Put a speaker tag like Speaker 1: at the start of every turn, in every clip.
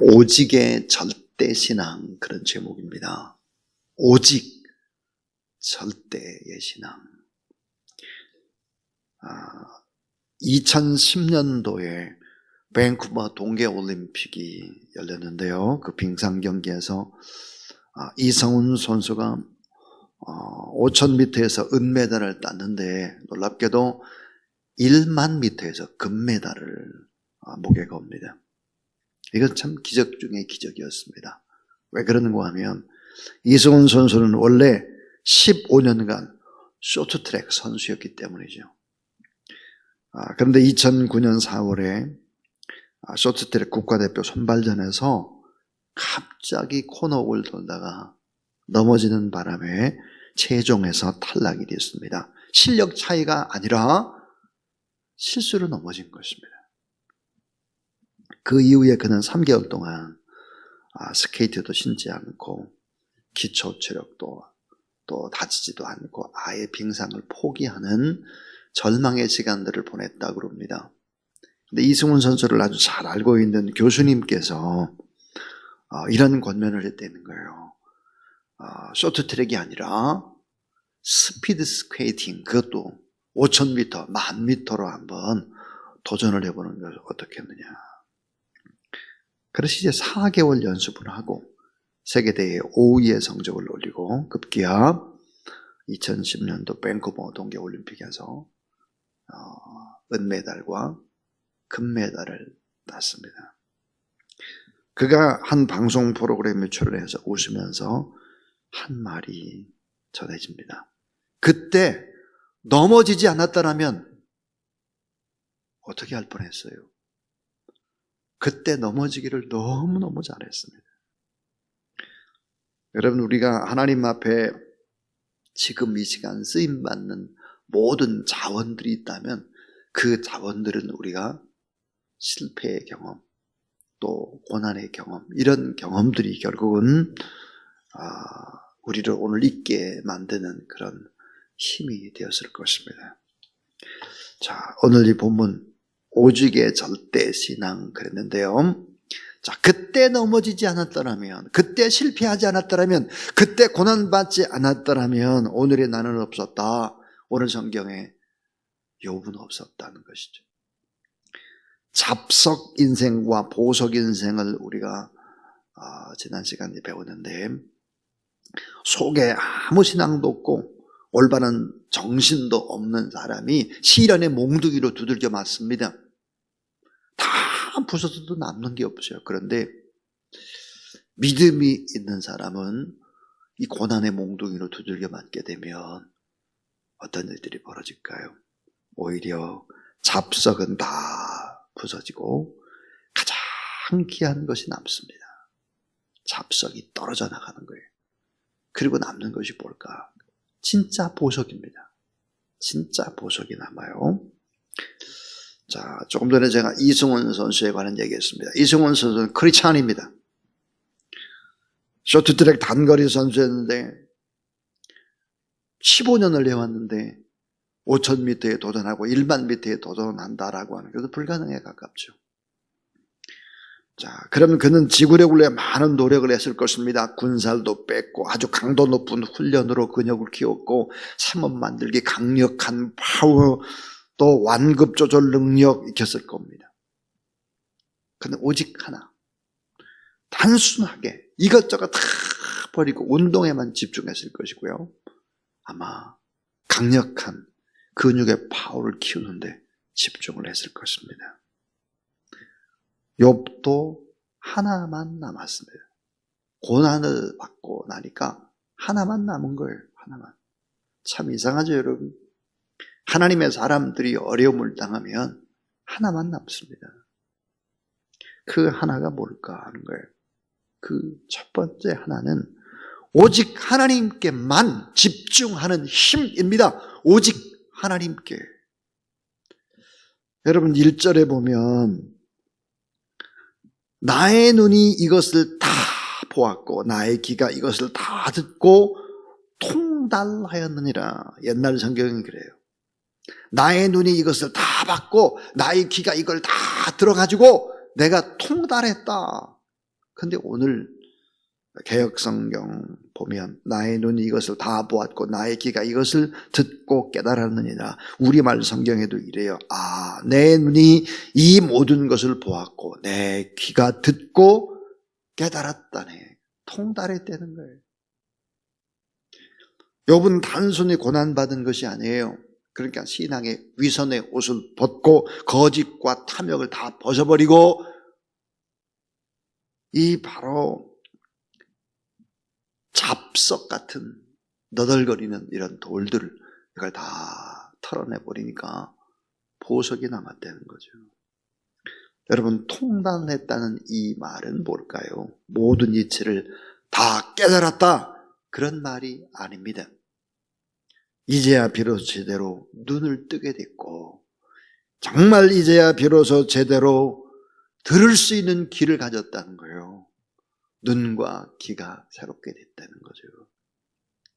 Speaker 1: 오직의 절대신앙, 그런 제목입니다. 오직 절대의 신앙. 2010년도에 밴쿠버 동계올림픽이 열렸는데요. 그 빙상 경기에서 이성훈 선수가 5000m에서 은메달을 땄는데, 놀랍게도 1만 미터에서 금메달을 목에 겁니다. 이건 참 기적 중에 기적이었습니다. 왜 그러는가 하면, 이성훈 선수는 원래 15년간 쇼트트랙 선수였기 때문이죠. 그런데 2009년 4월에 쇼트트랙 국가대표 선발전에서 갑자기 코너를 돌다가 넘어지는 바람에 최종에서 탈락이 됐습니다. 실력 차이가 아니라 실수로 넘어진 것입니다. 그 이후에 그는 3개월 동안 스케이트도 신지 않고 기초 체력도 또 다치지도 않고 아예 빙상을 포기하는 절망의 시간들을 보냈다고 합니다. 근데 이승훈 선수를 아주 잘 알고 있는 교수님께서 이런 권면을 했다는 거예요. 쇼트트랙이 아니라 스피드 스케이팅, 그것도 5000m, 10,000m로 한번 도전을 해보는 것을 어떻게 했느냐. 그래서 이제 4개월 연습을 하고 세계대회 5위의 성적을 올리고 급기야 2010년도 밴쿠버 동계올림픽에서 은메달과 금메달을 땄습니다. 그가 한 방송 프로그램에 출연해서 웃으면서 한 말이 전해집니다. 그때 넘어지지 않았더라면 어떻게 할 뻔했어요? 그때 넘어지기를 너무너무 잘했습니다. 여러분, 우리가 하나님 앞에 지금 이 시간 쓰임받는 모든 자원들이 있다면 그 자원들은 우리가 실패의 경험, 또 고난의 경험, 이런 경험들이 결국은 우리를 오늘 있게 만드는 그런 힘이 되었을 것입니다. 자, 오늘 이 본문 오직의 절대신앙 그랬는데요. 자, 그때 넘어지지 않았더라면, 그때 실패하지 않았더라면, 그때 고난받지 않았더라면 오늘의 나는 없었다. 오늘 성경에 욥은 없었다는 것이죠. 잡석 인생과 보석 인생을 우리가 지난 시간에 배웠는데, 속에 아무 신앙도 없고 올바른 정신도 없는 사람이 시련의 몽둥이로 두들겨 맞습니다. 다 부서져도 남는 게 없어요. 그런데 믿음이 있는 사람은 이 고난의 몽둥이로 두들겨 맞게 되면 어떤 일들이 벌어질까요? 오히려 잡석은 다 부서지고 가장 귀한 것이 남습니다. 잡석이 떨어져 나가는 거예요. 그리고 남는 것이 뭘까? 진짜 보석입니다. 진짜 보석이 남아요. 자, 조금 전에 제가 이승훈 선수에 관한 얘기했습니다. 이승훈 선수는 크리스찬입니다. 쇼트트랙 단거리 선수였는데 15년을 해왔는데 5000m에 도전하고 1만 미터에 도전한다라고 하는 것은 불가능에 가깝죠. 자, 그러면 그는 지구력을 위해 많은 노력을 했을 것입니다. 군살도 뺐고 아주 강도 높은 훈련으로 근육을 키웠고 삼업 만들기, 강력한 파워, 또 완급 조절 능력 익혔을 겁니다. 그는 오직 하나, 단순하게 이것저것 다 버리고 운동에만 집중했을 것이고요. 아마 강력한 근육의 파워를 키우는데 집중을 했을 것입니다. 욥도 하나만 남았습니다. 고난을 받고 나니까 하나만 남은 거예요. 하나만. 참 이상하죠, 여러분? 하나님의 사람들이 어려움을 당하면 하나만 남습니다. 그 하나가 뭘까 하는 거예요. 그 첫 번째 하나는 오직 하나님께만 집중하는 힘입니다. 오직 하나님께. 여러분 1절에 보면 나의 눈이 이것을 다 보았고 나의 귀가 이것을 다 듣고 통달하였느니라. 옛날 성경은 그래요. 나의 눈이 이것을 다 봤고 나의 귀가 이걸 다 들어가지고 내가 통달했다. 근데 오늘 개역성경 보면 나의 눈이 이것을 다 보았고 나의 귀가 이것을 듣고 깨달았느니라. 우리말 성경에도 이래요. 내 눈이 이 모든 것을 보았고 내 귀가 듣고 깨달았다네. 통달했다는 거예요. 욥은 단순히 고난받은 것이 아니에요. 그러니까 신앙의 위선의 옷을 벗고 거짓과 탐욕을 다 벗어버리고 이 바로 잡석 같은 너덜거리는 이런 돌들을 이걸 다 털어내버리니까 보석이 남았다는 거죠. 여러분, 통달했다는 이 말은 뭘까요? 모든 이치를 다 깨달았다, 그런 말이 아닙니다. 이제야 비로소 제대로 눈을 뜨게 됐고 정말 이제야 비로소 제대로 들을 수 있는 귀를 가졌다는 거예요. 눈과 귀가 새롭게 됐다는 거죠.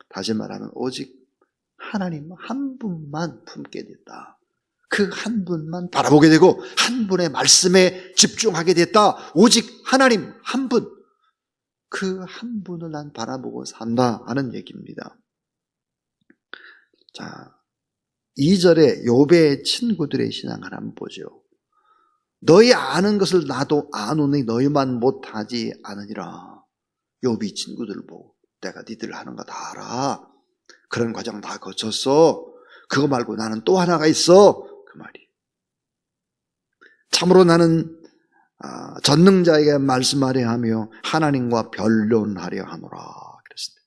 Speaker 1: 다시 말하면 오직 하나님 한 분만 품게 됐다. 그 한 분만 바라보게 되고 한 분의 말씀에 집중하게 됐다. 오직 하나님 한 분, 그 한 분을 난 바라보고 산다 하는 얘기입니다. 자, 2절에 욥의 친구들의 신앙을 한번 보죠. 너희 아는 것을 나도 아노니 너희만 못하지 않으니라. 욥이 친구들을 보고 내가 니들 하는 거 다 알아. 그런 과정 다 거쳤어. 그거 말고 나는 또 하나가 있어. 그 말이. 참으로 나는 전능자에게 말씀하려 하며 하나님과 변론하려 하노라 그랬습니다.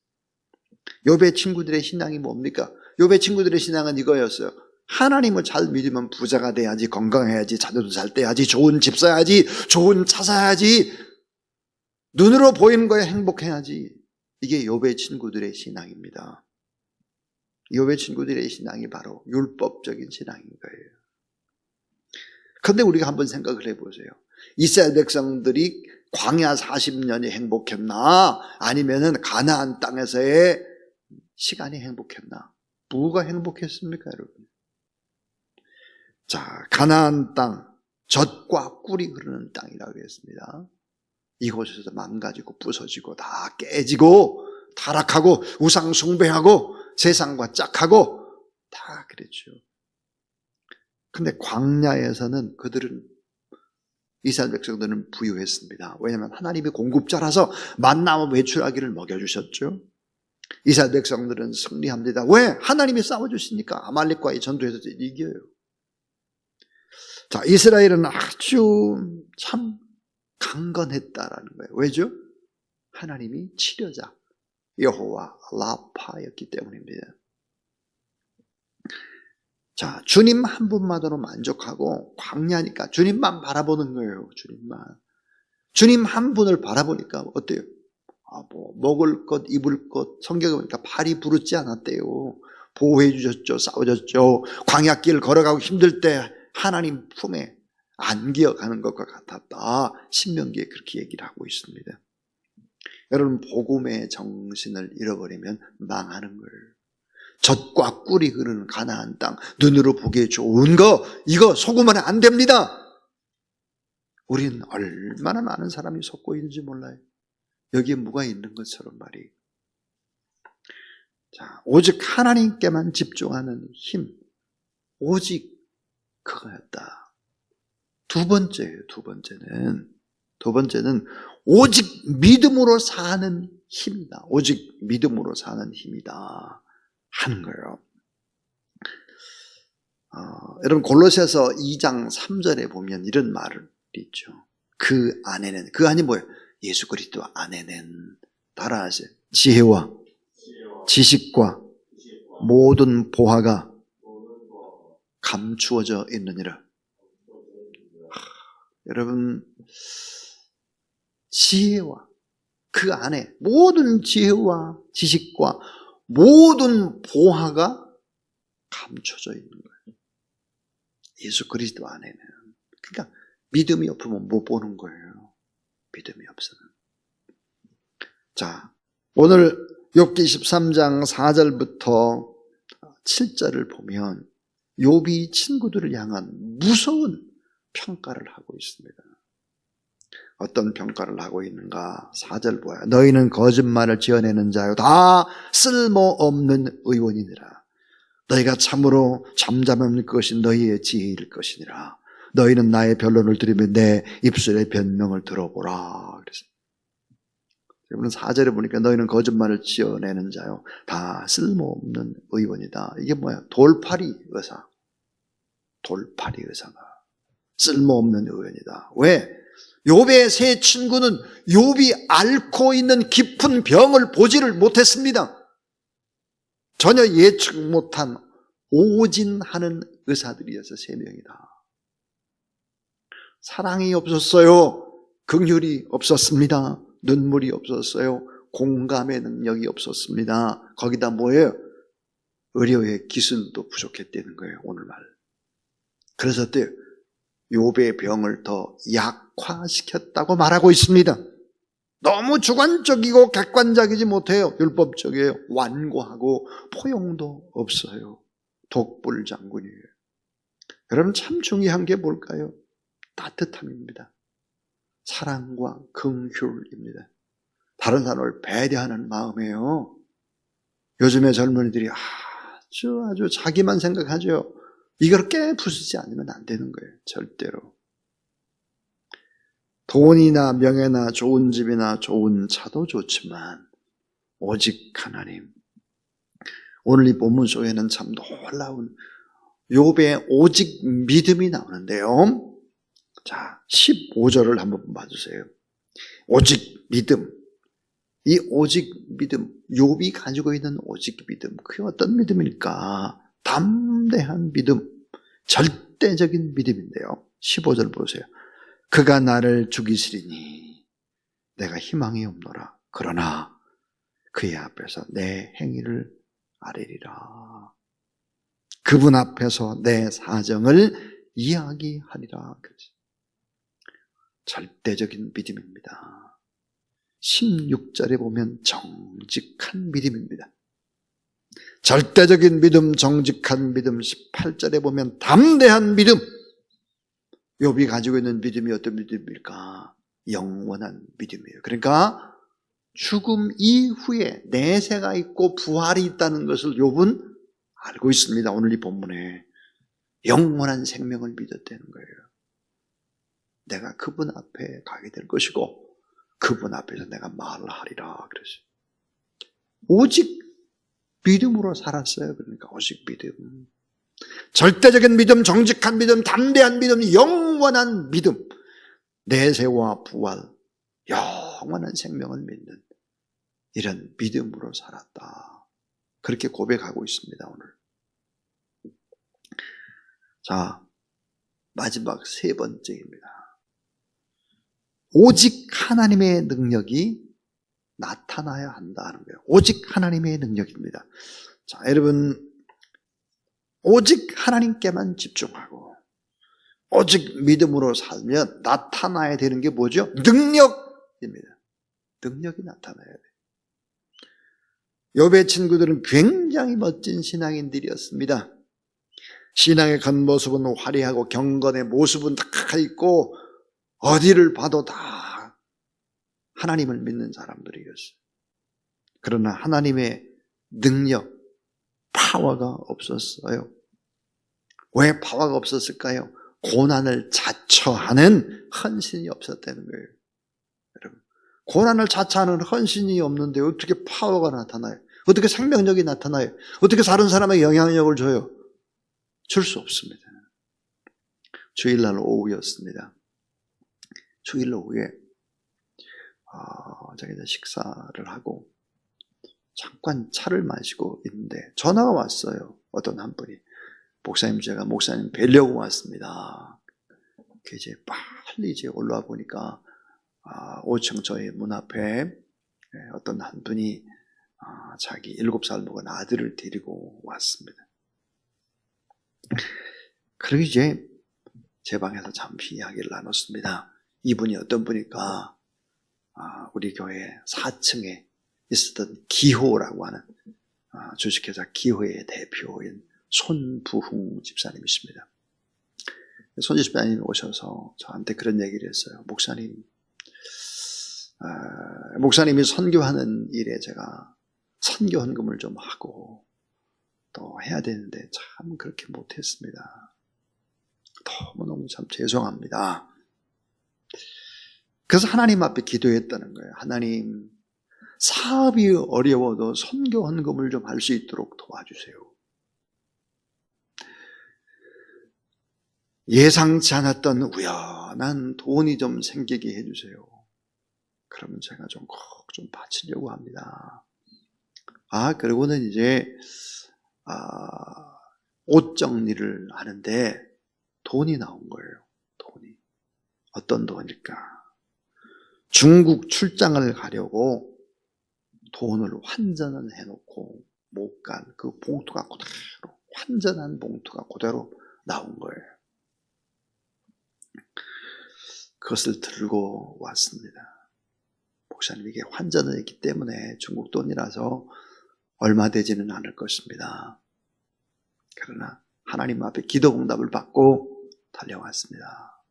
Speaker 1: 욥의 친구들의 신앙이 뭡니까? 욥의 친구들의 신앙은 이거였어요. 하나님을 잘 믿으면 부자가 돼야지, 건강해야지, 자녀도 잘 돼야지, 좋은 집 사야지, 좋은 차 사야지, 눈으로 보이는 거에 행복해야지. 이게 욥의 친구들의 신앙입니다. 욥의 친구들의 신앙이 바로 율법적인 신앙인 거예요. 그런데 우리가 한번 생각을 해보세요. 이스라엘 백성들이 광야 40년이 행복했나? 아니면은 가나안 땅에서의 시간이 행복했나? 뭐가 행복했습니까, 여러분? 자, 가나안 땅, 젖과 꿀이 흐르는 땅이라고 했습니다. 이곳에서 망가지고 부서지고 다 깨지고 타락하고 우상 숭배하고 세상과 짝하고 다 그랬죠. 근데 광야에서는 이스라엘 백성들은 부유했습니다. 왜냐하면 하나님이 공급자라서 만나와 외출하기를 먹여주셨죠. 이스라엘 백성들은 승리합니다. 왜? 하나님이 싸워주시니까 아말렉과의 전투에서 이겨요. 자, 이스라엘은 아주 참 강건했다라는 거예요. 왜죠? 하나님이 치료자 여호와 라파였기 때문입니다. 자, 주님 한 분만으로 만족하고 광야니까 주님만 바라보는 거예요. 주님 한 분을 바라보니까 어때요? 먹을 것, 입을 것, 성경에 보니까 팔이 부르지 않았대요. 보호해 주셨죠. 싸워줬죠. 광야길 걸어가고 힘들 때 하나님 품에 안기어가는 것과 같았다. 신명기에 그렇게 얘기를 하고 있습니다. 여러분, 복음의 정신을 잃어버리면 망하는 거예요. 젖과 꿀이 흐르는 가나안 땅, 눈으로 보기에 좋은 거, 이거 속으면 안 됩니다. 우리는 얼마나 많은 사람이 속고 있는지 몰라요. 여기에 뭐가 있는 것처럼 말이에요. 자, 오직 하나님께만 집중하는 힘, 오직 그거였다. 두 번째는 오직 믿음으로 사는 힘이다. 오직 믿음으로 사는 힘이다 하는 거예요. 여러분, 골로새서 2장 3절에 보면 이런 말이 있죠. 그 안이 뭐예요? 예수 그리스도 안에는 따라하세요. 지혜와 지식과 모든 보화가 감추어져 있느니라. 여러분, 지혜와 그 안에 모든 지혜와 지식과 모든 보화가 감춰져 있는 거예요. 예수 그리스도 안에는. 그러니까 믿음이 없으면 못 보는 거예요. 믿음이 없으면. 자, 오늘 욥기 13장 4절부터 7절을 보면 욥이 친구들을 향한 무서운 평가를 하고 있습니다. 어떤 평가를 하고 있는가? 4절 보아요. 너희는 거짓말을 지어내는 자요 다 쓸모없는 의원이니라. 너희가 참으로 잠잠할 것이 너희의 지혜일 것이니라. 너희는 나의 변론을 들으며 내 입술의 변명을 들어보라. 그래서 여러분 4절에 보니까 너희는 거짓말을 지어내는 자요 다 쓸모없는 의원이다. 이게 뭐야? 돌팔이 의사. 돌팔이 의사가 쓸모없는 의원이다. 왜? 욥의 세 친구는 욥이 앓고 있는 깊은 병을 보지를 못했습니다. 전혀 예측 못한 오진하는 의사들이어서 3명이다. 사랑이 없었어요. 긍휼이 없었습니다. 눈물이 없었어요. 공감의 능력이 없었습니다. 거기다 뭐예요? 의료의 기술도 부족했다는 거예요. 오늘날. 그래서 때 욥의 병을 더 약화시켰다고 말하고 있습니다. 너무 주관적이고 객관적이지 못해요. 율법적이에요. 완고하고 포용도 없어요. 독불장군이에요. 여러분 참 중요한 게 뭘까요? 따뜻함입니다. 사랑과 긍휼입니다. 다른 사람을 배려하는 마음이에요. 요즘의 젊은이들이 아주 자기만 생각하죠. 이걸 깨부수지 않으면 안 되는 거예요. 절대로. 돈이나 명예나 좋은 집이나 좋은 차도 좋지만 오직 하나님. 오늘 이 본문 속에는 참 놀라운 욥의 오직 믿음이 나오는데요. 자, 15절을 한번 봐주세요. 오직 믿음. 이 오직 믿음, 욥이 가지고 있는 오직 믿음, 그게 어떤 믿음일까? 담대한 믿음, 절대적인 믿음인데요. 15절 보세요. 그가 나를 죽이시리니 내가 희망이 없노라. 그러나 그의 앞에서 내 행위를 아뢰리라. 그분 앞에서 내 사정을 이야기하리라. 절대적인 믿음입니다. 16절에 보면 정직한 믿음입니다. 절대적인 믿음, 정직한 믿음. 18절에 보면 담대한 믿음. 욥이 가지고 있는 믿음이 어떤 믿음일까? 영원한 믿음이에요. 그러니까 죽음 이후에 내세가 있고 부활이 있다는 것을 욥은 알고 있습니다. 오늘 이 본문에 영원한 생명을 믿었다는 거예요. 내가 그분 앞에 가게 될 것이고 그분 앞에서 내가 말을 하리라 그랬어요. 오직 믿음으로 살았어요. 그러니까 오직 믿음. 절대적인 믿음, 정직한 믿음, 담대한 믿음, 영원한 믿음. 내세와 부활, 영원한 생명을 믿는 이런 믿음으로 살았다. 그렇게 고백하고 있습니다. 오늘. 자, 마지막 3번째입니다. 오직 하나님의 능력이 나타나야 한다는 거예요. 오직 하나님의 능력입니다. 자, 여러분, 오직 하나님께만 집중하고 오직 믿음으로 살면 나타나야 되는 게 뭐죠? 능력입니다. 능력이 나타나야 돼요. 욥의 친구들은 굉장히 멋진 신앙인들이었습니다. 신앙의 겉모습은 화려하고 경건의 모습은 다 있고 어디를 봐도 다 하나님을 믿는 사람들이었어요. 그러나 하나님의 능력, 파워가 없었어요. 왜 파워가 없었을까요? 고난을 자처하는 헌신이 없었다는 거예요. 여러분, 고난을 자처하는 헌신이 없는데 어떻게 파워가 나타나요? 어떻게 생명력이 나타나요? 어떻게 다른 사람에게 영향력을 줘요? 줄 수 없습니다. 주일날 오후였습니다. 주일 오후에 저기 식사를 하고 잠깐 차를 마시고 있는데 전화가 왔어요. 어떤 한 분이 목사님, 제가 목사님 뵈려고 왔습니다. 이제 빨리 이제 올라와 보니까 5층 저희 문 앞에 어떤 한 분이 자기 7살 먹은 아들을 데리고 왔습니다. 그리고 이제 제 방에서 잠시 이야기를 나눴습니다. 이분이 어떤 분일까? 우리 교회 4층에 있었던 기호라고 하는 주식회사 기호의 대표인 손부흥 집사님이십니다. 손 집사님이 오셔서 저한테 그런 얘기를 했어요. 목사님, 목사님이 선교하는 일에 제가 선교 헌금을 좀 하고 또 해야 되는데 참 그렇게 못했습니다. 너무너무 참 죄송합니다. 그래서 하나님 앞에 기도했다는 거예요. 하나님, 사업이 어려워도 선교 헌금을 좀 할 수 있도록 도와주세요. 예상치 않았던 우연한 돈이 좀 생기게 해주세요. 그러면 제가 좀 꼭 좀 바치려고 합니다. 그리고는 이제 옷 정리를 하는데 돈이 나온 거예요. 돈이. 어떤 돈일까? 중국 출장을 가려고 돈을 환전을 해놓고 못 간 그 봉투가 그대로, 환전한 봉투가 그대로 나온 거예요. 그것을 들고 왔습니다. 목사님, 이게 환전을 했기 때문에 중국 돈이라서 얼마 되지는 않을 것입니다. 그러나 하나님 앞에 기도 응답을 받고 달려왔습니다.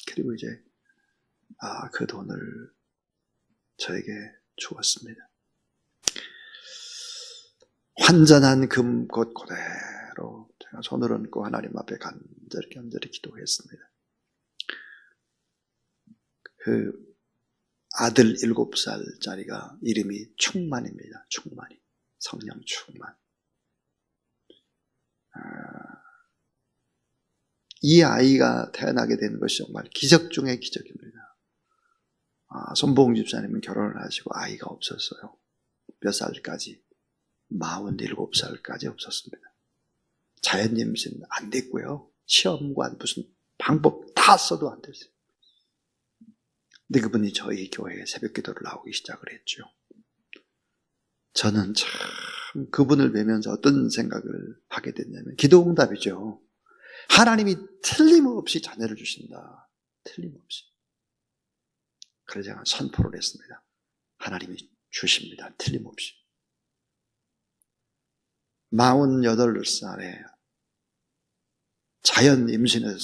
Speaker 1: 그리고 이제 그 돈을 저에게 주었습니다. 환전한 금곧 그대로 제가 손을 얹고 하나님 앞에 간절히 기도했습니다. 그 아들 7살짜리가 이름이 충만입니다. 충만이. 성령 충만. 이 아이가 태어나게 된 것이 정말 기적 중의 기적입니다. 손봉 집사님은 결혼을 하시고 아이가 없었어요. 몇 살까지? 47살까지 없었습니다. 자연 임신 안 됐고요. 시험관 무슨 방법 다 써도 안 됐어요. 근데 그분이 저희 교회에 새벽 기도를 나오기 시작을 했죠. 저는 참 그분을 뵈면서 어떤 생각을 하게 됐냐면, 기도 응답이죠. 하나님이 틀림없이 자녀를 주신다. 틀림없이. 그래서 제가 선포를 했습니다. 하나님이 주십니다. 틀림없이. 48살에 자연 임신해서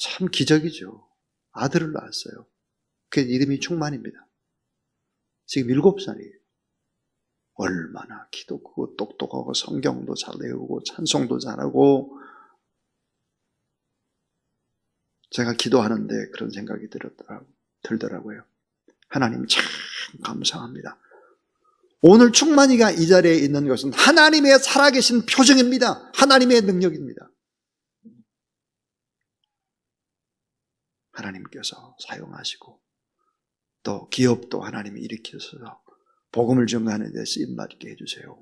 Speaker 1: 참 기적이죠. 아들을 낳았어요. 그 이름이 충만입니다. 지금 7살이에요. 얼마나 기도 크고 똑똑하고 성경도 잘 외우고 찬송도 잘하고. 제가 기도하는데 그런 생각이 들더라고요. 하나님 참 감사합니다. 오늘 충만이가 이 자리에 있는 것은 하나님의 살아계신 표징입니다. 하나님의 능력입니다. 하나님께서 사용하시고 또 기업도 하나님이 일으켜서 복음을 전하는 데 쓰임받게 해주세요.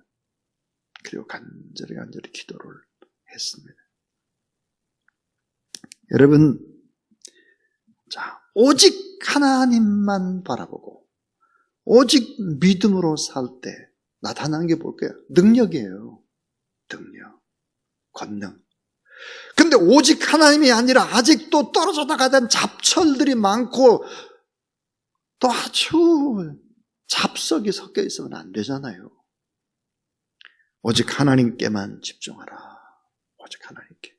Speaker 1: 그리고 간절히 기도를 했습니다. 여러분, 오직 하나님만 바라보고 오직 믿음으로 살 때 나타나는 게 뭘까요? 능력이에요. 능력, 권능. 근데 오직 하나님이 아니라 아직도 떨어져 나가던 잡철들이 많고 또 아주 잡석이 섞여 있으면 안 되잖아요. 오직 하나님께만 집중하라. 오직 하나님께.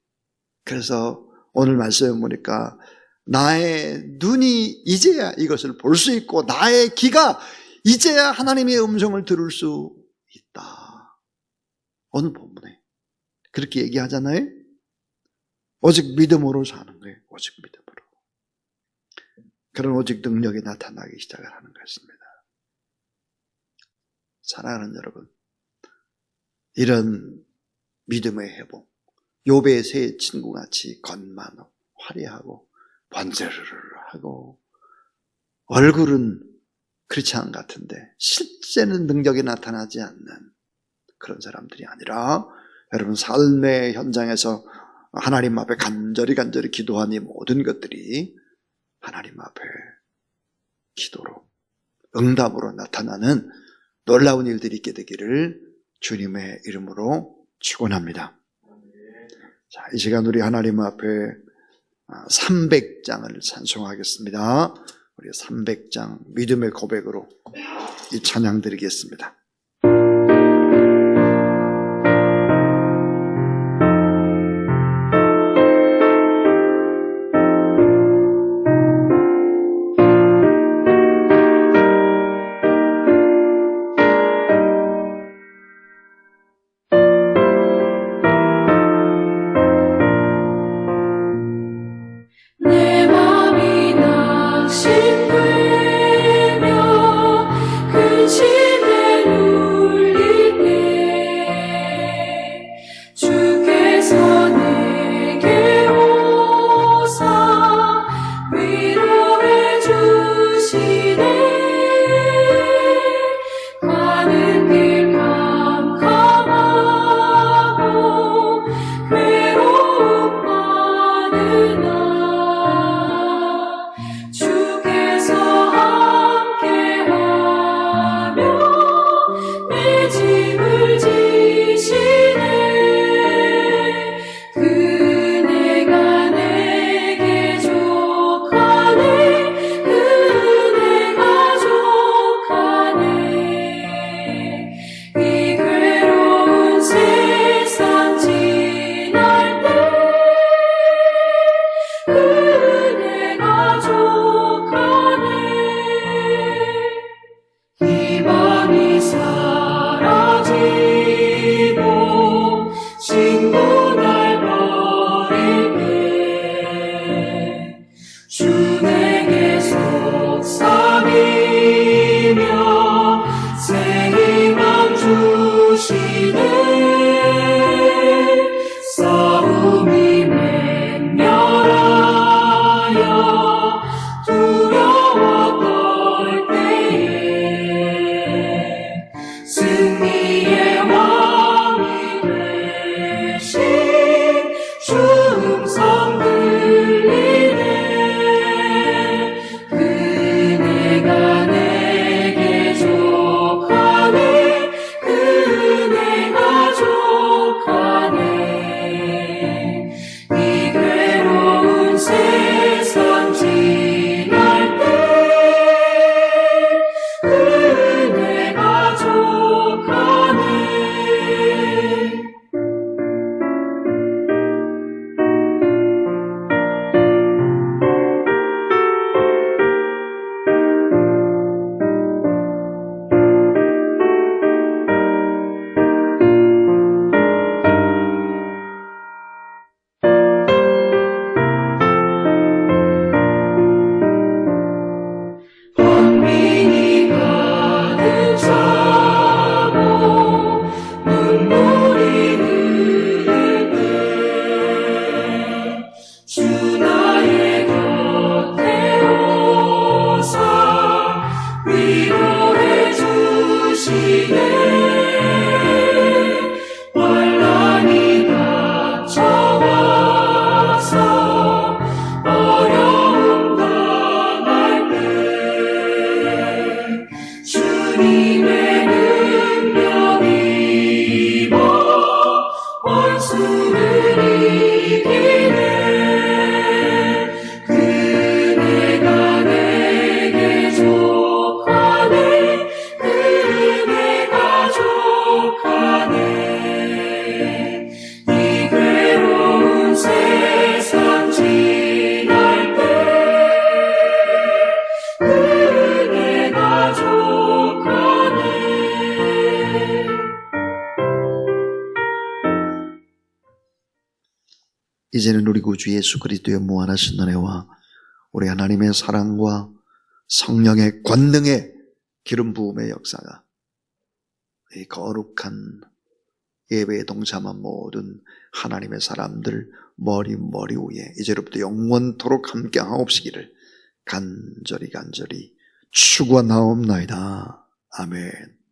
Speaker 1: 그래서 오늘 말씀을 보니까 나의 눈이 이제야 이것을 볼 수 있고 나의 귀가 이제야 하나님의 음성을 들을 수 있다. 오늘 본문에 그렇게 얘기하잖아요. 오직 믿음으로 사는 거예요. 오직 믿음으로. 그런 오직 능력이 나타나기 시작을 하는 것입니다. 사랑하는 여러분, 이런 믿음의 회복, 욥의 세 친구같이 겉만 화려하고 번제를 하고 얼굴은 그렇지 않은 것 같은데 실제는 능력이 나타나지 않는 그런 사람들이 아니라, 여러분 삶의 현장에서 하나님 앞에 간절히 기도한 이 모든 것들이 하나님 앞에 기도로, 응답으로 나타나는 놀라운 일들이 있게 되기를 주님의 이름으로 축원합니다. 자, 이 시간 우리 하나님 앞에 300장을 찬송하겠습니다. 우리 300장 믿음의 고백으로 이 찬양 드리겠습니다.
Speaker 2: 주님의 능력이 임하 원수를 이기네. 그네가 내게 족하네. 그네가 족하네. 이 괴로운 세상 지날 때 그네가 족하네.
Speaker 1: 이제는 우리 구주 예수 그리스도의 무한하신 은혜와 우리 하나님의 사랑과 성령의 권능의 기름 부음의 역사가 이 거룩한 예배에 동참한 모든 하나님의 사람들 머리 위에 이제로부터 영원토록 함께 하옵시기를 간절히 축원하옵나이다. 아멘.